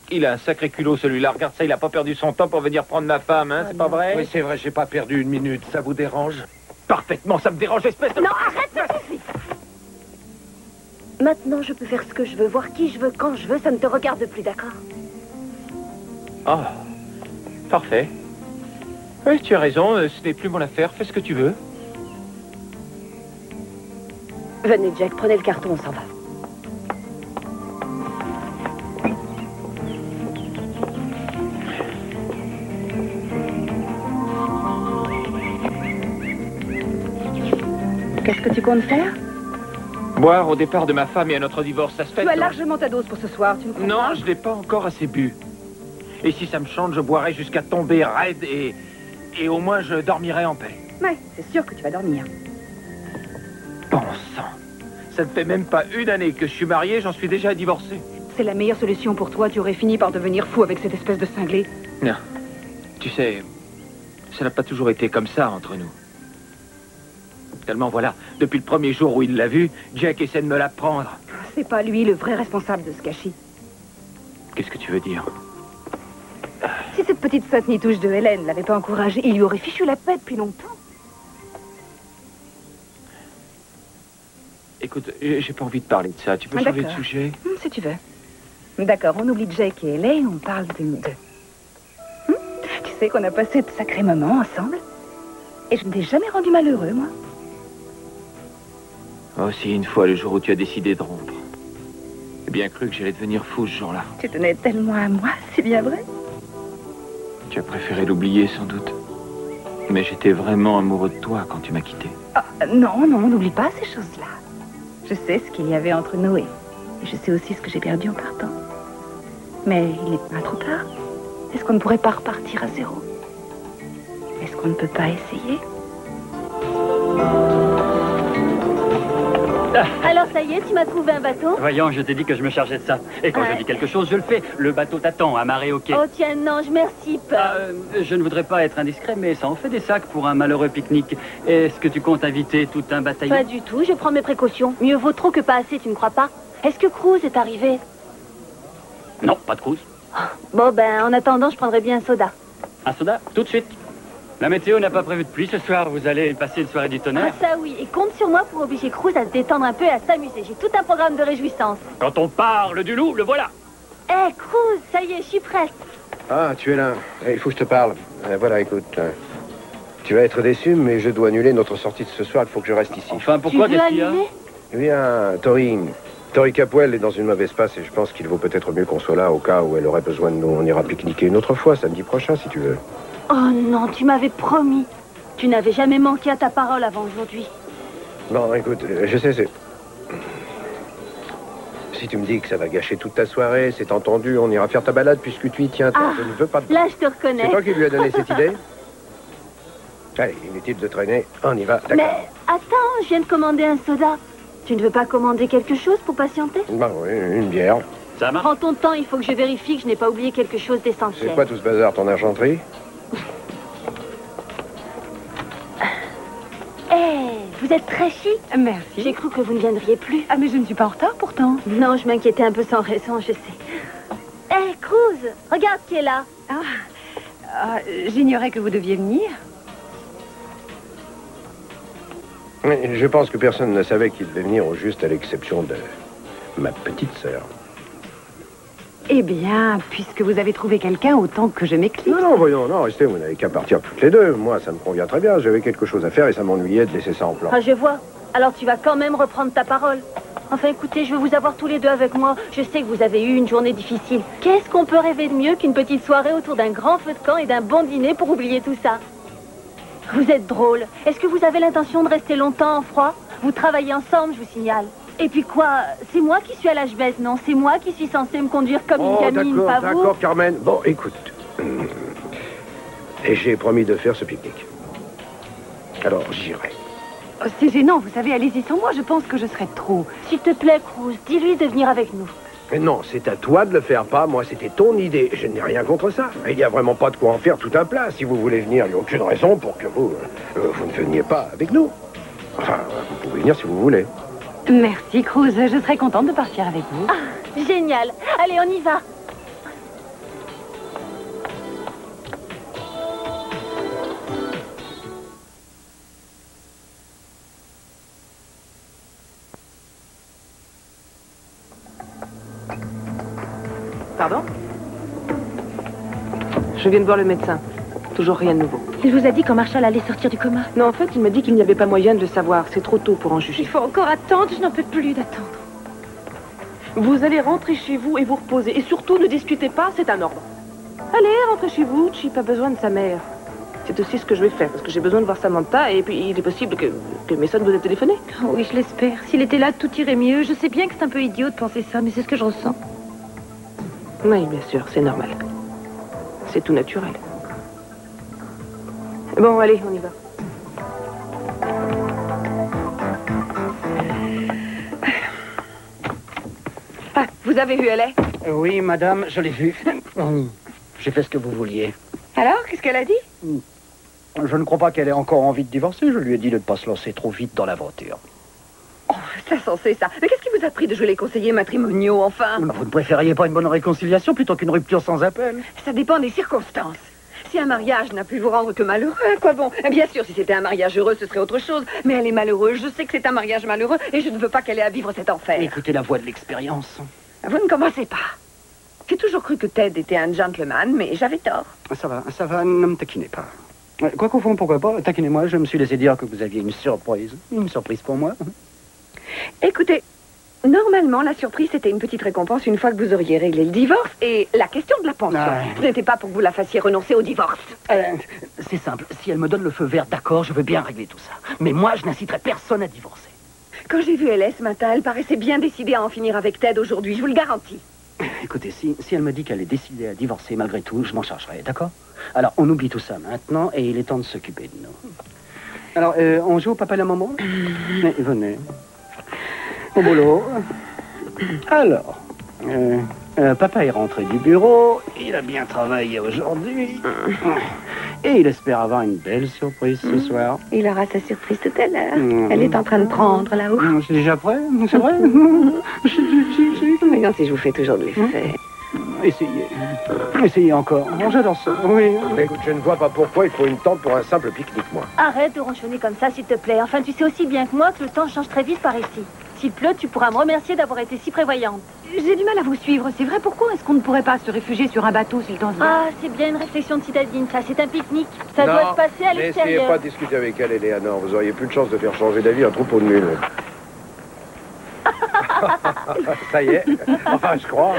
Il a un sacré culot, celui-là. Regarde ça, il a pas perdu son temps pour venir prendre ma femme, hein, c'est pas vrai? Oui, c'est vrai, j'ai pas perdu une minute. Ça vous dérange? Parfaitement, ça me dérange, espèce de... Non, arrête, ça suffit! Maintenant, je peux faire ce que je veux, voir qui je veux, quand je veux, ça ne te regarde plus, d'accord? Oh, parfait. Oui, tu as raison, ce n'est plus mon affaire, fais ce que tu veux. Venez, Jack, prenez le carton, on s'en va. Qu'est-ce que tu comptes faire? Boire au départ de ma femme et à notre divorce, ça se fait. Tu as non? largement ta dose pour ce soir, tu me comprends? Non, je n'ai pas encore assez bu. Et si ça me chante, je boirai jusqu'à tomber raide et au moins je dormirai en paix. Oui, c'est sûr que tu vas dormir. Bon sang. Ça ne fait même pas une année que je suis marié, j'en suis déjà divorcé. C'est la meilleure solution pour toi, tu aurais fini par devenir fou avec cette espèce de cinglé. Non. Tu sais, ça n'a pas toujours été comme ça entre nous. Tellement voilà, depuis le premier jour où il l'a vu, Jack essaie de me l'apprendre. C'est pas lui le vrai responsable de ce gâchis. Qu'est-ce que tu veux dire? Si cette petite sotte ni touche de Hélène l'avait pas encouragé, il lui aurait fichu la paix depuis longtemps. Écoute, j'ai pas envie de parler de ça. Tu peux changer de sujet? Si tu veux. D'accord, on oublie Jake et Hélène, on parle de nous deux. Tu sais qu'on a passé de sacrés moments ensemble? Et je ne t'ai jamais rendu malheureux, moi. Aussi, une fois, le jour où tu as décidé de rompre. J'ai bien cru que j'allais devenir fou ce jour-là. Tu tenais tellement à moi, c'est bien vrai. Tu as préféré l'oublier, sans doute. Mais j'étais vraiment amoureux de toi quand tu m'as quitté. Oh, non, n'oublie pas ces choses-là. Je sais ce qu'il y avait entre nous et je sais aussi ce que j'ai perdu en partant. Mais il n'est pas trop tard. Est-ce qu'on ne pourrait pas repartir à zéro? Est-ce qu'on ne peut pas essayer? Alors ça y est, tu m'as trouvé un bateau? Voyons, je t'ai dit que je me chargeais de ça. Et quand je dis quelque chose, je le fais. Le bateau t'attend, amarré au quai. Oh tiens, non, merci pas. Je ne voudrais pas être indiscret, mais ça en fait des sacs pour un malheureux pique-nique. Est-ce que tu comptes inviter tout un bataillon? Pas du tout, je prends mes précautions. Mieux vaut trop que pas assez, tu ne crois pas? Est-ce que Cruz est arrivé? Non, pas de Cruz. Bon, ben, en attendant, je prendrais bien un soda. Un soda? Tout de suite. La météo n'a pas prévu de pluie ce soir. Vous allez passer une soirée du tonnerre. Ah, ça oui. Et compte sur moi pour obliger Cruz à se détendre un peu et à s'amuser. J'ai tout un programme de réjouissance. Quand on parle du loup, le voilà. Hé, Cruz, ça y est, je suis prête. Ah, tu es là. Il faut que je te parle. Voilà, écoute. Tu vas être déçu, mais je dois annuler notre sortie de ce soir. Il faut que je reste ici. Enfin, pourquoi? Qu'est-ce qu'il y a? Eh bien, Tori Capwell est dans une mauvaise passe et je pense qu'il vaut peut-être mieux qu'on soit là au cas où elle aurait besoin de nous. On ira pique-niquer une autre fois, samedi prochain, si tu veux. Oh non, tu m'avais promis. Tu n'avais jamais manqué à ta parole avant aujourd'hui. Non, écoute, je sais, c'est... Si tu me dis que ça va gâcher toute ta soirée, c'est entendu, on ira faire ta balade puisque tu y tiens. Ah, je ne veux pas... Là, je te reconnais. C'est toi qui lui as donné cette idée? Allez, inutile de traîner, on y va, d'accord. Mais attends, je viens de commander un soda. Tu ne veux pas commander quelque chose pour patienter? Bah oui, une bière. Ça marche. Prends ton temps, il faut que je vérifie que je n'ai pas oublié quelque chose d'essentiel. C'est quoi tout ce bazar, ton argenterie? Vous êtes très chic. Merci. J'ai cru que vous ne viendriez plus. Ah, mais je ne suis pas en retard pourtant. Non, je m'inquiétais un peu sans raison, je sais. Hé, Cruz, regarde qui est là. J'ignorais que vous deviez venir. Je pense que personne ne savait qu'il devait venir, au juste à l'exception de ma petite sœur. Eh bien, puisque vous avez trouvé quelqu'un, autant que je m'éclipse. Non, voyons, non, restez, vous n'avez qu'à partir toutes les deux. Moi, ça me convient très bien. J'avais quelque chose à faire et ça m'ennuyait de laisser ça en plan. Ah, je vois. Alors tu vas quand même reprendre ta parole. Enfin, écoutez, je veux vous avoir tous les deux avec moi. Je sais que vous avez eu une journée difficile. Qu'est-ce qu'on peut rêver de mieux qu'une petite soirée autour d'un grand feu de camp et d'un bon dîner pour oublier tout ça? Vous êtes drôle. Est-ce que vous avez l'intention de rester longtemps en froid? Vous travaillez ensemble, je vous signale. Et puis quoi? C'est moi qui suis à l'âge baisse, non? C'est moi qui suis censée me conduire comme une gamine, pas vous? D'accord, Carmen. Bon, écoute. Et j'ai promis de faire ce pique-nique. Alors, j'irai. Oh, c'est gênant, vous savez, allez-y sans moi, je pense que je serai trop. S'il te plaît, Cruz, dis-lui de venir avec nous. Mais non, c'est à toi de le faire, pas moi, c'était ton idée. Je n'ai rien contre ça. Il n'y a vraiment pas de quoi en faire tout un plat. Si vous voulez venir, il n'y a aucune raison pour que vous ne veniez pas avec nous. Enfin, vous pouvez venir si vous voulez. Merci, Cruz. Je serais contente de partir avec vous. Ah, génial. Allez, on y va. Pardon? Je viens de voir le médecin. Toujours rien de nouveau. Il vous a dit quand Marshall allait sortir du coma? Non, en fait, il m'a dit qu'il n'y avait pas moyen de le savoir. C'est trop tôt pour en juger. Il faut encore attendre, je n'en peux plus d'attendre. Vous allez rentrer chez vous et vous reposer. Et surtout, ne discutez pas, c'est un ordre. Allez, rentrez chez vous. Chip a besoin de sa mère. C'est aussi ce que je vais faire, parce que j'ai besoin de voir Samantha. Et puis, il est possible que Mason vous ait téléphoné. Oh oui, je l'espère. S'il était là, tout irait mieux. Je sais bien que c'est un peu idiot de penser ça, mais c'est ce que je ressens. Oui, bien sûr, c'est normal. C'est tout naturel. Bon, allez, on y va. Ah, vous avez vu elle est? Oui, madame, je l'ai vue. J'ai fait ce que vous vouliez. Alors, qu'est-ce qu'elle a dit? Je ne crois pas qu'elle ait encore envie de divorcer. Je lui ai dit de ne pas se lancer trop vite dans l'aventure. Oh, c'est insensé, ça. Mais qu'est-ce qui vous a pris de jouer les conseillers matrimoniaux, enfin? Vous ne préfériez pas une bonne réconciliation plutôt qu'une rupture sans appel? Ça dépend des circonstances. Si un mariage n'a pu vous rendre que malheureux, quoi bon? Bien sûr, si c'était un mariage heureux, ce serait autre chose. Mais elle est malheureuse, je sais que c'est un mariage malheureux et je ne veux pas qu'elle ait à vivre cet enfer. Écoutez la voix de l'expérience. Vous ne commencez pas. J'ai toujours cru que Ted était un gentleman, mais j'avais tort. Ça va, ne me taquinez pas. Quoi qu'au fond, pourquoi pas, taquinez-moi, je me suis laissé dire que vous aviez une surprise. Une surprise pour moi. Écoutez, normalement, la surprise, c'était une petite récompense une fois que vous auriez réglé le divorce et la question de la pension. Ce n'était pas pour que vous la fassiez renoncer au divorce. C'est simple, si elle me donne le feu vert, d'accord, je veux bien régler tout ça. Mais moi, je n'inciterai personne à divorcer. Quand j'ai vu Elle ce matin, elle paraissait bien décidée à en finir avec Ted aujourd'hui, je vous le garantis. Écoutez, si elle me dit qu'elle est décidée à divorcer malgré tout, je m'en chargerai, d'accord? Alors, on oublie tout ça maintenant et il est temps de s'occuper de nous. Alors, on joue au papa et la maman? Venez. Au boulot. Alors, papa est rentré du bureau, il a bien travaillé aujourd'hui, et il espère avoir une belle surprise ce soir. Il aura sa surprise tout à l'heure. Elle est en train de prendre là-haut. C'est déjà prêt, c'est vrai? Voyons si je vous fais toujours de l'effet. Essayez encore. J'adore ça, oui. Écoute, je ne vois pas pourquoi il faut une tente pour un simple pique-nique, moi. Arrête de ronchonner comme ça, s'il te plaît. Enfin, tu sais aussi bien que moi que le temps change très vite par ici. S'il pleut, tu pourras me remercier d'avoir été si prévoyante. J'ai du mal à vous suivre, c'est vrai. Pourquoi est-ce qu'on ne pourrait pas se réfugier sur un bateau si le temps se va? Ah, c'est bien une réflexion de citadine, ça. C'est un pique-nique. Ça doit se passer à N'essayez l'extérieur. pas de discuter avec elle, Eleanor. Vous auriez plus de chance de faire changer d'avis un troupeau de mules. Ça y est. Enfin, je crois.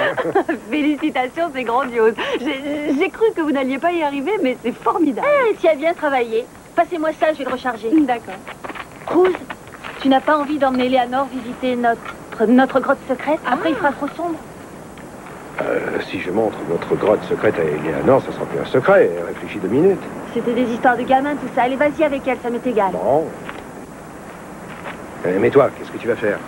Félicitations, c'est grandiose. J'ai cru que vous n'alliez pas y arriver, mais c'est formidable. Tu as bien travaillé. Passez-moi ça, je vais le recharger. D'accord. Cruz, tu n'as pas envie d'emmener Léanor visiter notre grotte secrète? Après, il fera trop sombre. Si je montre notre grotte secrète à Eleanor, ça sera plus un secret. Réfléchis 2 minutes. C'était des histoires de gamins, tout ça. Allez, vas-y avec elle, ça m'est égal. Bon. Mais toi, qu'est-ce que tu vas faire?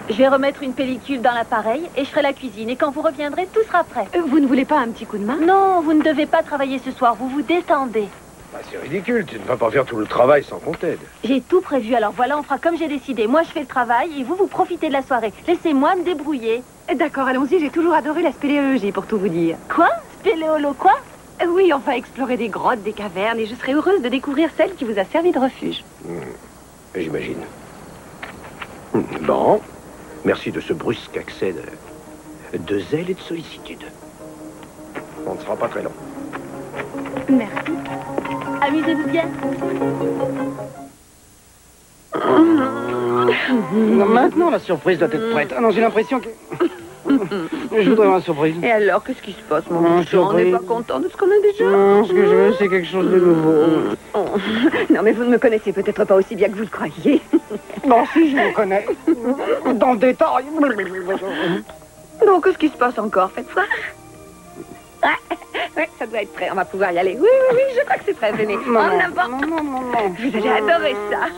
Je vais remettre une pellicule dans l'appareil et je ferai la cuisine. Et quand vous reviendrez, tout sera prêt. Vous ne voulez pas un petit coup de main? Non, vous ne devez pas travailler ce soir. Vous vous détendez. Bah, c'est ridicule. Tu ne vas pas faire tout le travail sans qu'on t'aide. J'ai tout prévu. Alors voilà, on fera comme j'ai décidé. Moi, je fais le travail et vous profitez de la soirée. Laissez-moi me débrouiller. D'accord, allons-y. J'ai toujours adoré la spéléologie, pour tout vous dire. Quoi? Spéléolo quoi? Oui, on va explorer des grottes, des cavernes, et je serai heureuse de découvrir celle qui vous a servi de refuge. J'imagine. Bon. Merci de ce brusque accès de zèle et de sollicitude. On ne sera pas très long. Merci. Amusez-vous bien. Maintenant, la surprise doit être prête. Ah non, j'ai l'impression que... Je voudrais avoir une surprise. Et alors, qu'est-ce qui se passe, mon monsieur? On n'est pas content de ce qu'on a déjà? Non, ce que je veux, c'est quelque chose de nouveau. Oh. Non, mais vous ne me connaissez peut-être pas aussi bien que vous le croyez. Bon, si, je vous connais. Dans le détail. Bon, qu'est-ce qui se passe encore? Faites voir. Oui, ça doit être prêt. On va pouvoir y aller. Oui, je crois que c'est prêt. Venez. En avant. Non. Vous allez adorer ça.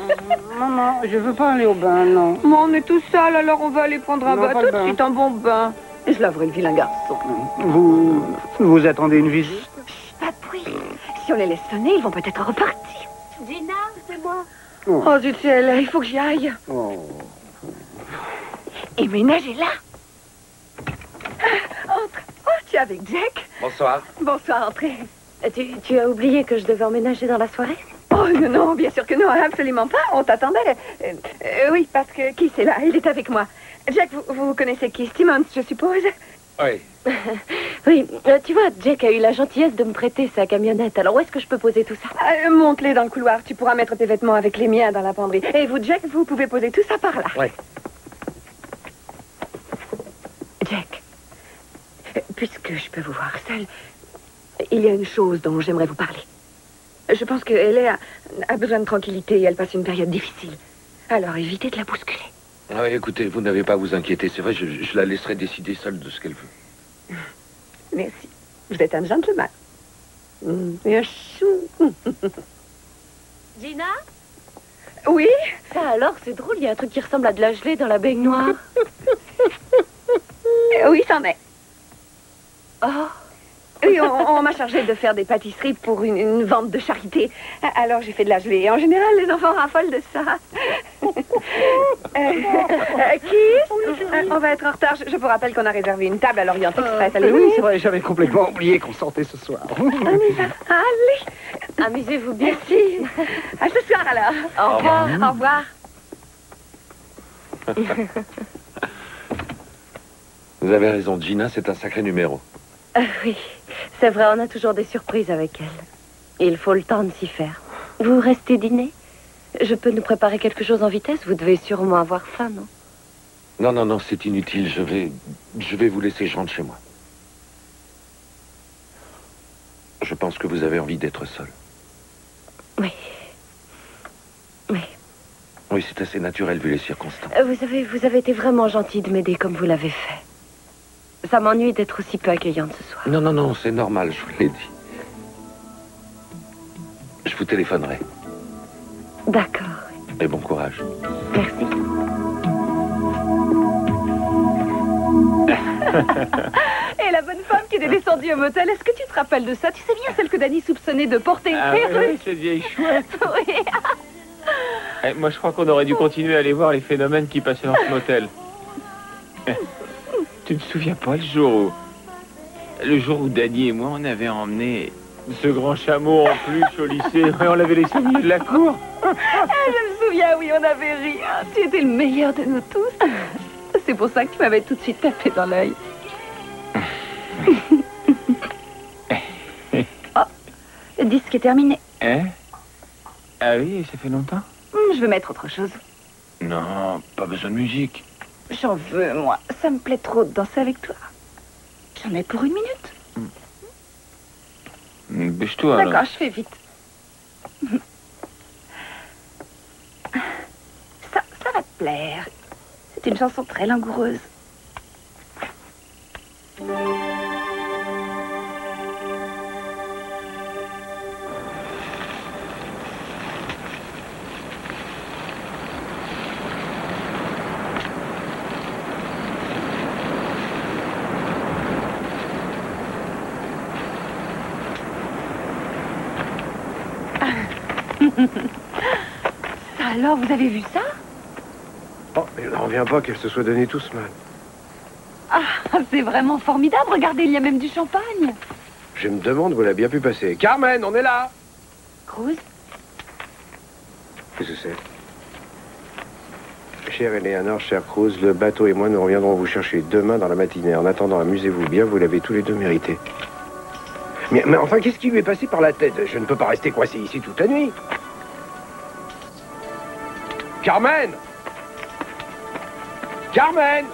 Non, je veux pas aller au bain, non. Bon, on est tout sale, alors on va aller prendre un Non, bain pas tout le de bain. suite, un bon bain. Et je laverai le vilain garçon. Vous attendez une visite? Pas de bruit. Si on les laisse sonner, ils vont peut-être repartir. Gina, c'est moi. Oh, du ciel, il faut que j'y aille. Oh. Et Ménage est là. Entre. Oh, tu es avec Jack? Bonsoir. Bonsoir, entrez. Tu as oublié que je devais emménager dans la soirée? Oh, non, bien sûr que non, absolument pas. On t'attendait. Oui, parce que Keith est là, il est avec moi. Jack, vous connaissez Keith Simmons, je suppose? Oui. Oui, tu vois, Jack a eu la gentillesse de me prêter sa camionnette. Alors où est-ce que je peux poser tout ça? Monte-les dans le couloir, tu pourras mettre tes vêtements avec les miens dans la penderie. Et vous, Jack, vous pouvez poser tout ça par là. Oui. Jack, puisque je peux vous voir seul, il y a une chose dont j'aimerais vous parler. Je pense qu'elle a besoin de tranquillité et elle passe une période difficile. Alors évitez de la bousculer. Ah, écoutez, vous n'avez pas à vous inquiéter. C'est vrai, je la laisserai décider seule de ce qu'elle veut. Merci. Vous êtes un gentleman. Et un chou. Gina? Oui? Ça alors, c'est drôle, il y a un truc qui ressemble à de la gelée dans la baignoire. Oui, c'en est. Oh. Oui, on m'a chargé de faire des pâtisseries pour une vente de charité. Alors j'ai fait de la gelée. Et en général, les enfants raffolent de ça. Keith, on va être en retard. Je vous rappelle qu'on a réservé une table à l'Orient Express. Allez, Oui, c'est vrai, j'avais complètement oublié qu'on sortait ce soir. Allez. Amusez-vous bien. Merci. À ce soir alors. Au revoir. Au revoir. Vous avez raison, Gina, c'est un sacré numéro. Oui, c'est vrai, on a toujours des surprises avec elle. Il faut le temps de s'y faire. Vous restez dîner? Je peux nous préparer quelque chose en vitesse? Vous devez sûrement avoir faim, non? Non, non, non, c'est inutile. Je vais vous laisser, je rentre chez moi. Je pense que vous avez envie d'être seul. Oui. Oui. Oui, c'est assez naturel vu les circonstances. Vous avez été vraiment gentil de m'aider comme vous l'avez fait. Ça m'ennuie d'être aussi peu accueillante ce soir. Non, non, non, c'est normal, je vous l'ai dit. Je vous téléphonerai. D'accord. Et bon courage. Merci. Et la bonne femme qui est descendue au motel, est-ce que tu te rappelles de ça? Tu sais bien, celle que Danny soupçonnait de porter une perruque. Oui, cette vieille chouette. Oui. Moi, je crois qu'on aurait dû continuer à aller voir les phénomènes qui passaient dans ce motel. Tu te souviens pas le jour où Danny et moi, on avait emmené ce grand chameau en peluche au lycée et on l'avait laissé au milieu de la cour? Je me souviens, oui, on avait ri. Tu étais le meilleur de nous tous. C'est pour ça que tu m'avais tout de suite tapé dans l'œil. Oh, le disque est terminé. Hein? Ah oui, ça fait longtemps? Je vais mettre autre chose. Non, pas besoin de musique. J'en veux, moi. Ça me plaît trop de danser avec toi. J'en ai pour 1 minute. Bouge-toi. D'accord, alors. je fais vite. Ça va te plaire. C'est une chanson très langoureuse. Ça alors, vous avez vu ça? Oh, il n'en revient pas qu'elle se soit donnée tout ce mal. Ah, c'est vraiment formidable. Regardez, il y a même du champagne. Je me demande où elle a bien pu passer. Carmen, on est là! Cruz? Qu'est-ce que c'est? Chère Eleanor, chère Cruz, le bateau et moi nous reviendrons vous chercher demain dans la matinée. En attendant, amusez-vous bien, vous l'avez tous les deux mérité. Mais enfin, qu'est-ce qui lui est passé par la tête? Je ne peux pas rester coincé ici toute la nuit. Carmen! Carmen!